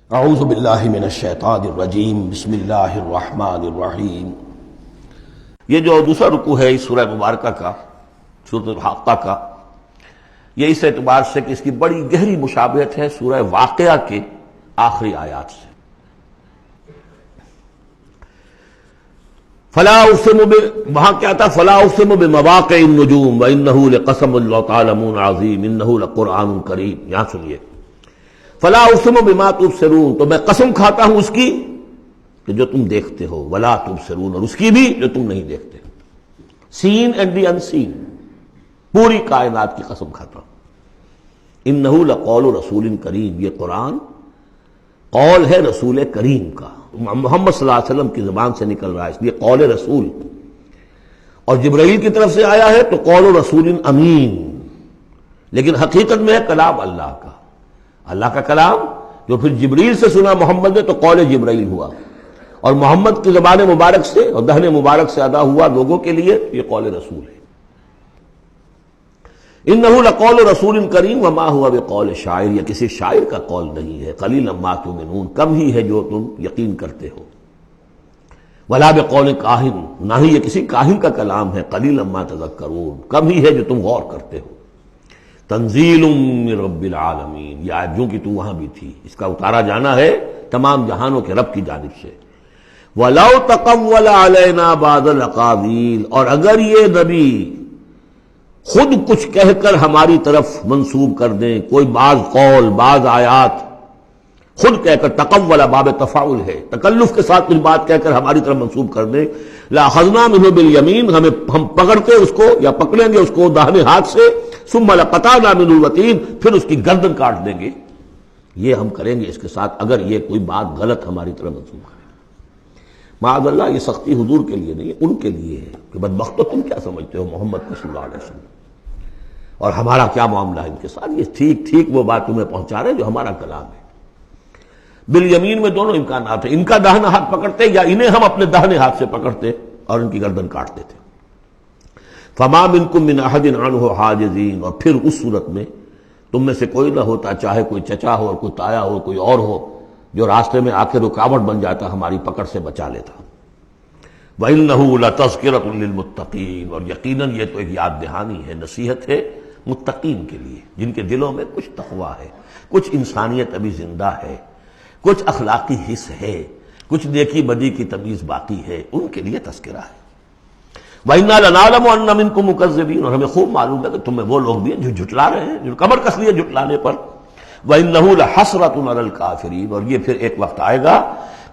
اعوذ باللہ من الشیطان الرجیم بسم اللہ الرحمن الرحیم۔ یہ جو دوسرا رکوع ہے اس سورہ مبارکہ کا، سورة الحاقة کا، یہ اس اعتبار سے کہ اس کی بڑی گہری مشابہت ہے سورہ واقعہ کے آخری آیات سے۔ فلا اقسم وہاں کیا تھا؟ فلا اقسم بمواقع النجوم وانہ لقسم لو تعلمون عظیم انہ لقرآن کریم۔ یہاں سنیے، فلا اقسم بما تبصرون، تو میں قسم کھاتا ہوں اس کی کہ جو تم دیکھتے ہو، ولا تبصرون، اور اس کی بھی جو تم نہیں دیکھتے، سین اینڈ دی ان سین، پوری کائنات کی قسم کھاتا ہوں۔ انہ لقول رسول کریم، یہ قرآن قول ہے رسول کریم کا، محمد صلی اللہ علیہ وسلم کی زبان سے نکل رہا ہے، اس لیے قول رسول، اور جبرائیل کی طرف سے آیا ہے تو قول رسول امین، لیکن حقیقت میں ہے کلام اللہ کا، اللہ کا کلام جو پھر جبریل سے سنا محمد نے تو قول جبرائیل ہوا، اور محمد کی زبان مبارک سے اور دہن مبارک سے ادا ہوا لوگوں کے لیے، یہ قول رسول ہے۔ انہ لقول رسول کریم وما ہوا بقول شاعر، یہ کسی شاعر کا قول نہیں ہے، قلیلا ما تؤمنون، کم ہی ہے جو تم یقین کرتے ہو، ولا بقول کاہن، نہ ہی یہ کسی کاہن کا کلام ہے، قلیلا ما تذکرون، کم ہی ہے جو تم غور کرتے ہو۔ تنزیل من رب العالمین، یہ آیت جو کہ تو وہاں بھی تھی، اس کا اتارا جانا ہے تمام جہانوں کے رب کی جانب سے۔ وَلَوْ تَقَوَّلَ عَلَيْنَا بَعْضَ الْأَقَاوِيلِ، اور اگر یہ نبی خود کچھ کہہ کر ہماری طرف منسوب کر دیں، کوئی بعض قول، بعض آیات خود کہہ کر، تقول باب تفاعل ہے، تکلف کے ساتھ کچھ بات کہہ کر ہماری طرف منسوب کر دیں، لَأَخَذْنَا مِنْهُ بِالْيَمِينِ، ہم پکڑتے اس کو یا پکڑیں گے اس کو داہنے ہاتھ سے، ثُمَّ لَقَطَعْنَا مِنْهُ الْوَتِينَ، پھر اس کی گردن کاٹ دیں گے۔ یہ ہم کریں گے اس کے ساتھ اگر یہ کوئی بات غلط ہماری طرف منسوب کرے۔ معاذ اللہ، یہ سختی حضور کے لیے نہیں ہے، ان کے لیے ہے کہ بدبختو تم کیا سمجھتے ہو محمد صلی اللہ علیہ وسلم، اور ہمارا کیا معاملہ ہے ان کے ساتھ، یہ ٹھیک وہ بات تمہیں پہنچا رہے جو ہمارا کلام ہے۔ بالیمین میں دونوں امکانات ہیں، ان کا داہنا ہاتھ پکڑتے یا انہیں ہم اپنے داہنے ہاتھ سے پکڑتے اور ان کی گردن کاٹ دیتے۔ فما منکم من احد عنہ حاجزین، اور پھر اس صورت میں تم میں سے کوئی نہ ہوتا، چاہے کوئی چچا ہو اور کوئی تایا ہو، کوئی اور ہو، جو راستے میں آ کے رکاوٹ بن جاتا، ہماری پکڑ سے بچا لیتا۔ وَإِنَّهُ لَتَذْكِرَةٌ لِّلْمُتَّقِينَ، اور یقیناً یہ تو ایک یاد دہانی ہے، نصیحت ہے متقین کے لیے، جن کے دلوں میں کچھ تقویٰ ہے، کچھ انسانیت ابھی زندہ ہے، کچھ اخلاقی حس ہے، کچھ نیکی بدی کی تمیز باقی ہے، ان کے لیے تذکرہ ہے۔ وَإِنَّا لَنَعْلَمُ أَنَّ مِنكُم مُكَذِّبِينَ، اور ہمیں خوب معلوم ہے کہ تم میں وہ لوگ بھی ہیں جو جھٹلا رہے ہیں، جو کمر کس لیے جھٹلانے پر۔ وَإِنَّهُ لَحَسْرَةٌ عَلَى الْكَافِرِينَ، اور یہ پھر ایک وقت آئے گا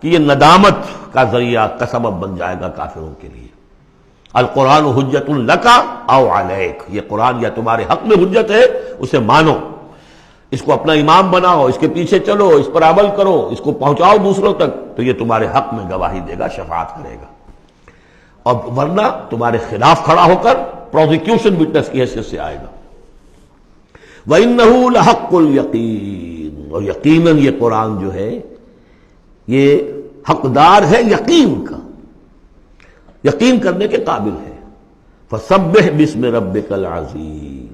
کہ یہ ندامت کا ذریعہ کا سبب بن جائے گا کافروں کے لیے۔ القرآن حجت لک او علیک، یہ قرآن یا تمہارے حق میں حجت ہے، اسے مانو، اس کو اپنا امام بناؤ، اس کے پیچھے چلو، اس پر عمل کرو، اس کو پہنچاؤ دوسروں تک، تو یہ تمہارے حق میں گواہی دے گا، شفاعت کرے گا، اور ورنہ تمہارے خلاف کھڑا ہو کر پروزیکیوشن وٹنس کی حیثیت سے آئے گا۔ وَإِنَّهُ لَحَقُّ الْيَقِينِ، اور یقیناً یہ قرآن جو ہے یہ حقدار ہے یقین کا، یقین کرنے کے قابل ہے۔ فَسَبِّحْ بِاسْمِ رَبِّكَ الْعَظِيمِ،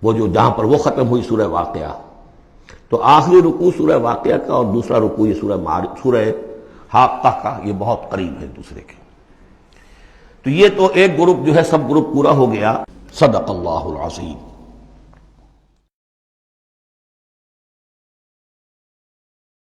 وہ جو جہاں پر وہ ختم ہوئی سورہ واقعہ، تو آخری رکوع سورہ واقعہ کا اور دوسرا رکوع یہ سورہ حاقہ کا، یہ بہت قریب ہے دوسرے کے۔ تو یہ تو ایک گروپ جو ہے، سب گروپ پورا ہو گیا۔ صدق اللہ العظیم۔